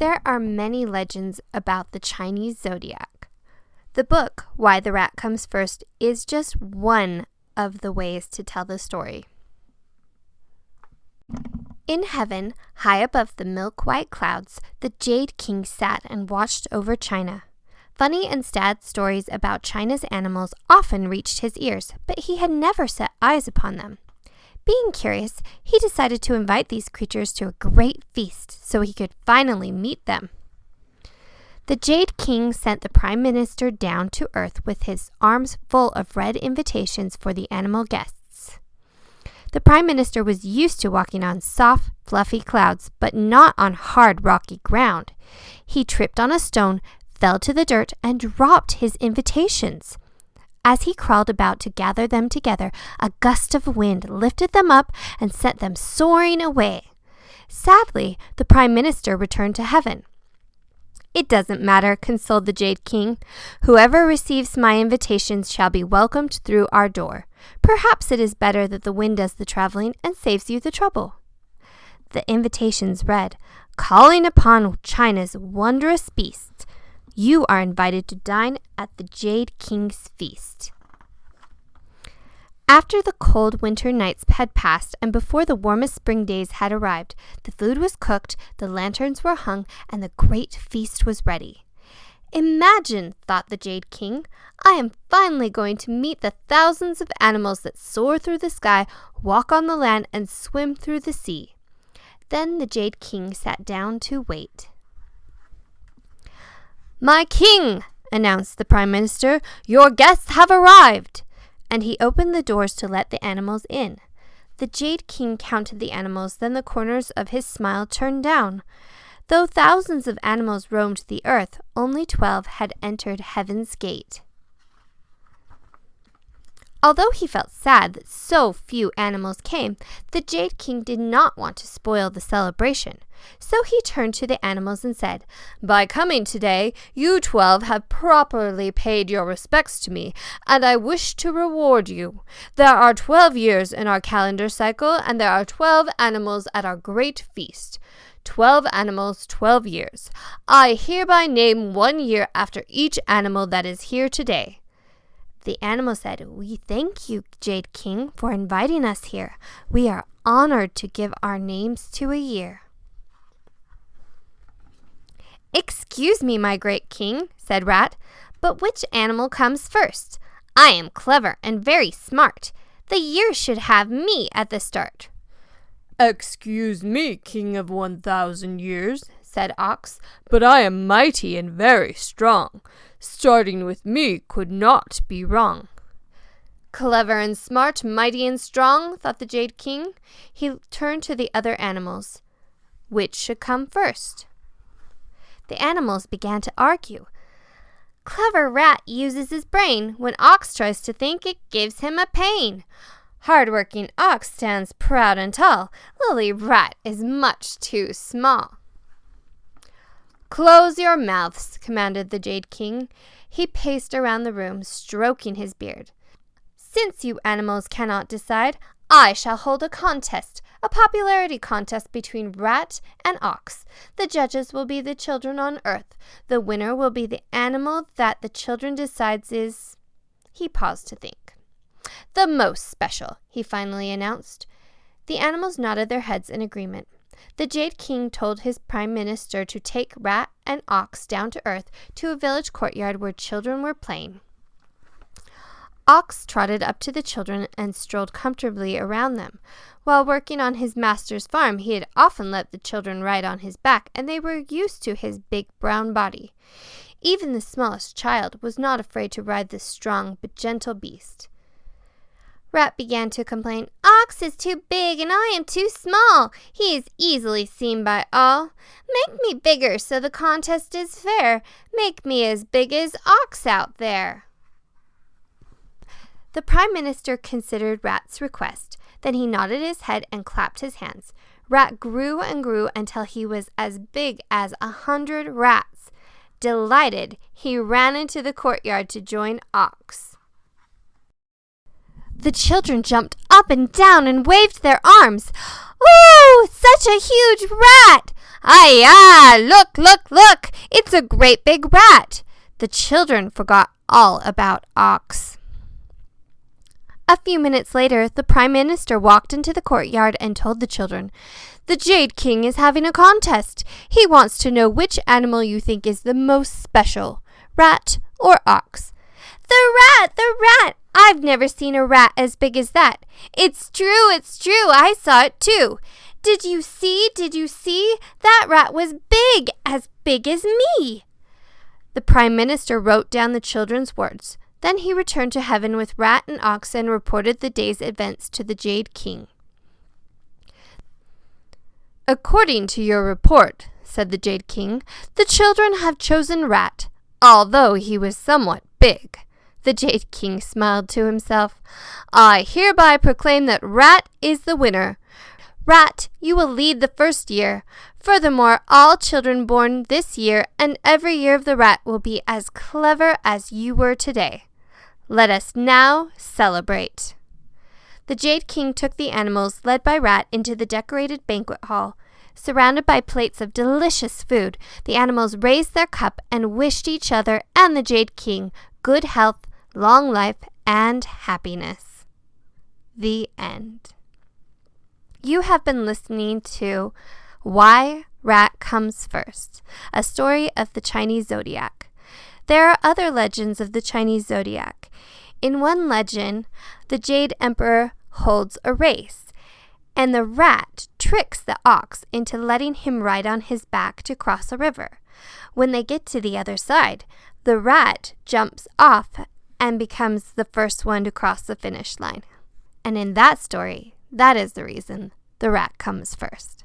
There are many legends about the Chinese zodiac. The book, Why the Rat Comes First, is just one of the ways to tell the story. In heaven, high above the milk-white clouds, the Jade King sat and watched over China. Funny and sad stories about China's animals often reached his ears, but he had never set eyes upon them. Being curious, he decided to invite these creatures to a great feast so he could finally meet them. The Jade King sent the Prime Minister down to earth with his arms full of red invitations for the animal guests. The Prime Minister was used to walking on soft, fluffy clouds, but not on hard, rocky ground. He tripped on a stone, fell to the dirt, and dropped his invitations. As he crawled about to gather them together, a gust of wind lifted them up and sent them soaring away. Sadly, the Prime Minister returned to heaven. "It doesn't matter," consoled the Jade King. "Whoever receives my invitations shall be welcomed through our door. Perhaps it is better that the wind does the traveling and saves you the trouble." The invitations read, "Calling upon China's wondrous beasts. You are invited to dine at the Jade King's feast." After the cold winter nights had passed and before the warmest spring days had arrived, the food was cooked, the lanterns were hung, and the great feast was ready. "Imagine," thought the Jade King, "I am finally going to meet the thousands of animals that soar through the sky, walk on the land, and swim through the sea." Then the Jade King sat down to wait. "My king," announced the Prime Minister, "your guests have arrived." And he opened the doors to let the animals in. The Jade King counted the animals, then the corners of his smile turned down. Though thousands of animals roamed the earth, only 12 had entered heaven's gate. Although he felt sad that so few animals came, the Jade King did not want to spoil the celebration. So he turned to the animals and said, "By coming today, you 12 have properly paid your respects to me, and I wish to reward you. There are 12 years in our calendar cycle, and there are 12 animals at our great feast. 12 animals, 12 years. I hereby name 1 year after each animal that is here today." The animal said, "We thank you, Jade King, for inviting us here. We are honored to give our names to a year." "Excuse me, my great king," said Rat, "but which animal comes first? I am clever and very smart. The year should have me at the start." "Excuse me, King of 1,000 years," said Ox, "but I am mighty and very strong. Starting with me could not be wrong." "Clever and smart, mighty and strong," thought the Jade King. He turned to the other animals. Which should come first? The animals began to argue. "Clever Rat uses his brain. When Ox tries to think, it gives him a pain. Hard-working Ox stands proud and tall. Lily Rat is much too small." "Close your mouths," commanded the Jade King. He paced around the room, stroking his beard. "Since you animals cannot decide, I shall hold a contest, a popularity contest between Rat and Ox. The judges will be the children on earth. The winner will be the animal that the children decides is—" He paused to think. "The most special," he finally announced. The animals nodded their heads in agreement. The Jade King told his Prime Minister to take Rat and Ox down to earth to a village courtyard where children were playing. Ox trotted up to the children and strolled comfortably around them. While working on his master's farm, he had often let the children ride on his back, and they were used to his big brown body. Even the smallest child was not afraid to ride this strong but gentle beast. Rat began to complain. "Ox is too big and I am too small. He is easily seen by all. Make me bigger so the contest is fair. Make me as big as Ox out there." The Prime Minister considered Rat's request. Then he nodded his head and clapped his hands. Rat grew and grew until he was as big as 100 rats. Delighted, he ran into the courtyard to join Ox. The children jumped up and down and waved their arms. "Ooh, such a huge rat! Hi-ya! Look, look, look! It's a great big rat!" The children forgot all about Ox. A few minutes later, the Prime Minister walked into the courtyard and told the children, "The Jade King is having a contest. He wants to know which animal you think is the most special, rat or ox." "The rat! The rat! I've never seen a rat as big as that." It's true, I saw it too." Did you see? That rat was big as me." The Prime Minister wrote down the children's words. Then he returned to heaven with rat and ox and reported the day's events to the Jade King. "According to your report," said the Jade King, "the children have chosen rat, although he was somewhat big." The Jade King smiled to himself. "I hereby proclaim that rat is the winner. Rat, you will lead the first year. Furthermore, all children born this year and every year of the rat will be as clever as you were today. Let us now celebrate." The Jade King took the animals, led by Rat, into the decorated banquet hall. Surrounded by plates of delicious food, the animals raised their cup and wished each other and the Jade King good health, long life, and happiness. The end. You have been listening to Why Rat Comes First, a story of the Chinese Zodiac. There are other legends of the Chinese Zodiac. In one legend, the Jade Emperor holds a race, and the rat tricks the ox into letting him ride on his back to cross a river. When they get to the other side, the rat jumps off and becomes the first one to cross the finish line. And in that story, that is the reason the rat comes first.